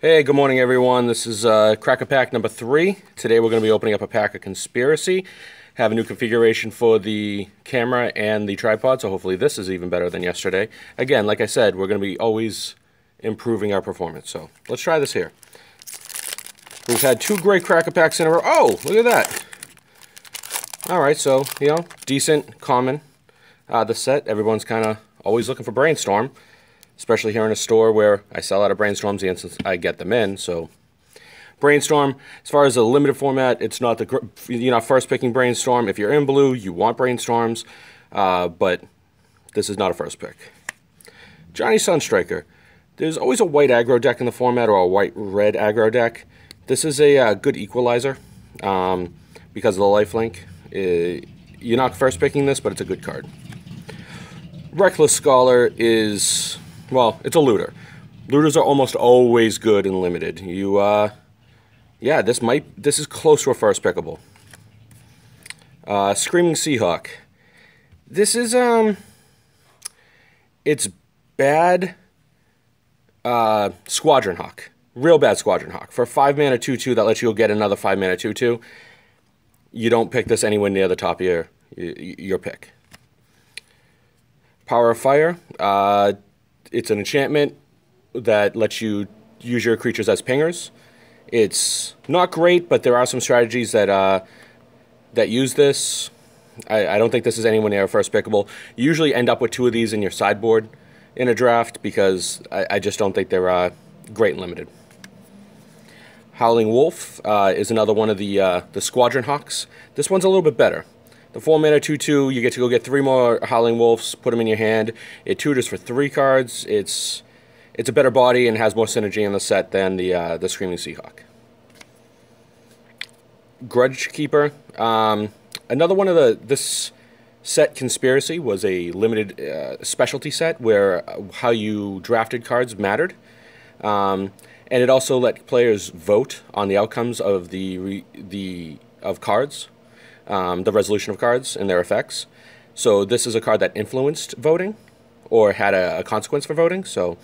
Hey, good morning, everyone. This is Cracker Pack number 3. Today we're going to be opening up a pack of Conspiracy. Have a new configuration for the camera and the tripod, so hopefully this is even better than yesterday. Again, like I said, we're going to be always improving our performance, so let's try this here. We've had 2 great Cracker Packs in a row. Oh, look at that. Alright, so, decent, common. The set, everyone's kind of always looking for Brainstorm. Especially here in a store where I sell out of Brainstorms the instant I get them in. So, Brainstorm, as far as the limited format, it's not you're not first picking Brainstorm. If you're in blue, you want Brainstorms, but this is not a first pick. Johnny Sunstriker. There's always a white aggro deck in the format or a white-red aggro deck. This is a good equalizer because of the lifelink. You're not first picking this, but it's a good card. Reckless Scholar is... well, it's a looter. Looters are almost always good and limited. Yeah, this is close to a first pickable. Screaming Seahawk. This is, it's bad, Squadron Hawk. Real bad Squadron Hawk. For a 5-mana 2/2 that lets you get another 5-mana 2/2, you don't pick this anywhere near the top of your pick. Power of Fire. It's an enchantment that lets you use your creatures as pingers. It's not great, but there are some strategies that use this. I don't think this is anywhere near first pickable. You usually end up with 2 of these in your sideboard in a draft because I just don't think they're great and limited. Howling Wolf is another one of the Squadron Hawks. This one's a little bit better. The 4-mana 2/2, you get to go get 3 more Howling Wolves, put them in your hand. It tutors for 3 cards. It's a better body and has more synergy in the set than the Screaming Seahawk. Grudge Keeper. Another one of this set Conspiracy was a limited specialty set where how you drafted cards mattered. And it also let players vote on the outcomes of of cards. The resolution of cards and their effects. So this is a card that influenced voting or had a consequence for voting. So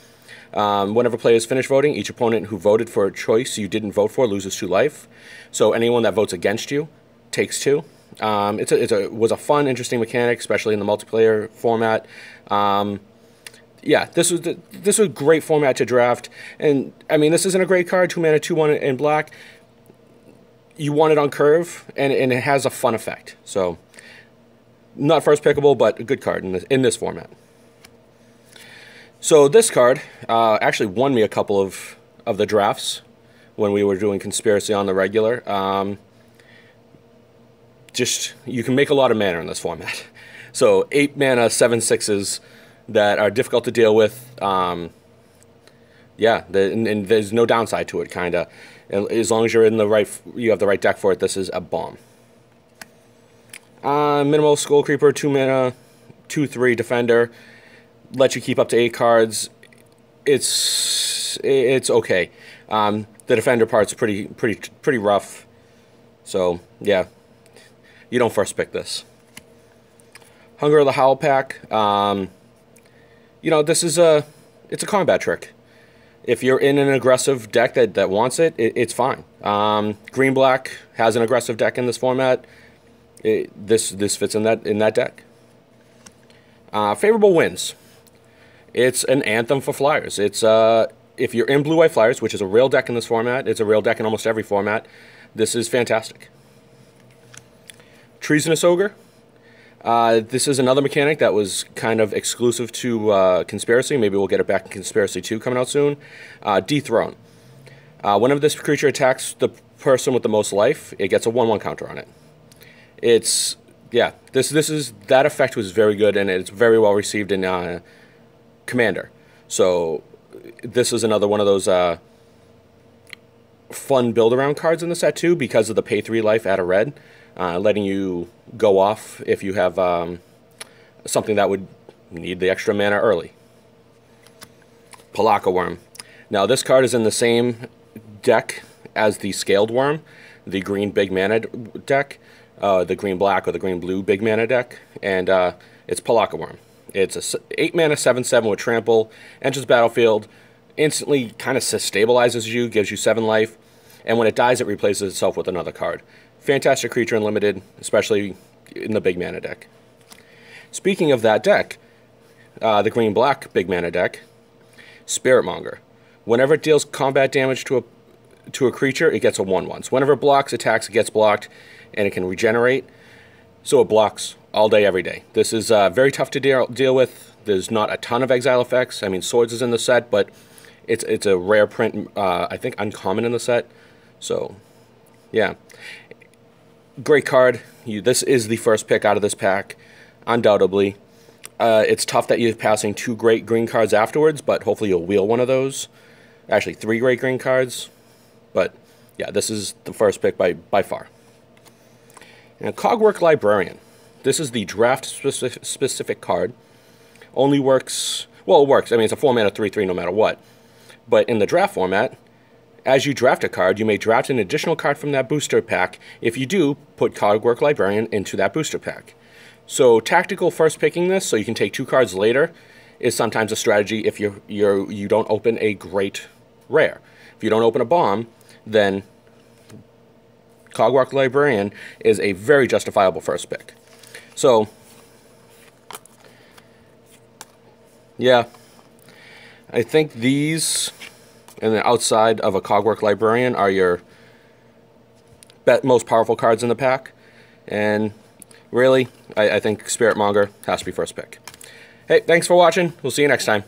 whenever players finish voting, each opponent who voted for a choice you didn't vote for loses 2 life. So anyone that votes against you takes 2. It was a fun, interesting mechanic, especially in the multiplayer format. Yeah, this was a great format to draft. And I mean, this isn't a great card, 2-mana 2/1 in black. You want it on curve, and it has a fun effect. So, not first pickable, but a good card in this format. So this card actually won me a couple of the drafts when we were doing Conspiracy on the regular. You can make a lot of mana in this format. So 8-mana 7/6s that are difficult to deal with. Yeah, and there's no downside to it, kind of. As long as you're you have the right deck for it, this is a bomb. Minimal Skull Creeper, 2-mana, 2/3 defender, lets you keep up to 8 cards. It's okay. The defender part's pretty rough. So yeah, you don't first pick this. Hunger of the Howl Pack. This is it's a combat trick. If you're in an aggressive deck that wants it's fine. Green-black has an aggressive deck in this format. This fits in that deck. Favorable Winds. It's an anthem for Flyers. It's if you're in Blue-White Flyers, which is a real deck in this format, it's a real deck in almost every format. This is fantastic. Treasonous Ogre. This is another mechanic that was kind of exclusive to Conspiracy. Maybe we'll get it back in Conspiracy 2 coming out soon. Dethrone. Whenever this creature attacks the person with the most life, it gets a 1/1 counter on it. That effect was very good, and it's very well received in Commander. So this is another one of those fun build-around cards in the set too, because of the pay 3 life at a red. Letting you go off if you have something that would need the extra mana early. Pelakka Wurm. Now this card is in the same deck as the Scaled Worm, the green big mana deck, the green-black or the green-blue big mana deck, and it's Pelakka Wurm. It's a 8-mana 7/7 with trample, enters battlefield. instantly kind of stabilizes you, gives you 7 life, and when it dies, it replaces itself with another card. Fantastic creature in limited, especially in the big mana deck. Speaking of that deck, the green-black big mana deck, Spiritmonger. Whenever it deals combat damage to a creature, it gets a 1/1. So whenever it blocks, attacks, it gets blocked, and it can regenerate. So it blocks all day, every day. This is very tough to deal with. There's not a ton of exile effects. I mean, Swords is in the set, but it's a rare print, I think uncommon in the set. So, yeah. Great card. This is the first pick out of this pack, undoubtedly. It's tough that you're passing 2 great green cards afterwards, but hopefully you'll wheel one of those. Actually, 3 great green cards. But, yeah, this is the first pick by far. Now, Cogwork Librarian. This is the draft-specific card. Only works... Well, it works. I mean, it's a 4-mana 3/3 no matter what. But in the draft format, as you draft a card, you may draft an additional card from that booster pack. If you do, put Cogwork Librarian into that booster pack. So tactical first picking this, so you can take 2 cards later, is sometimes a strategy if you don't open a great rare. If you don't open a bomb, then Cogwork Librarian is a very justifiable first pick. So, yeah, I think these, and the outside of a Cogwork Librarian, are your most powerful cards in the pack. And really, I think Spiritmonger has to be first pick. Hey, thanks for watching. We'll see you next time.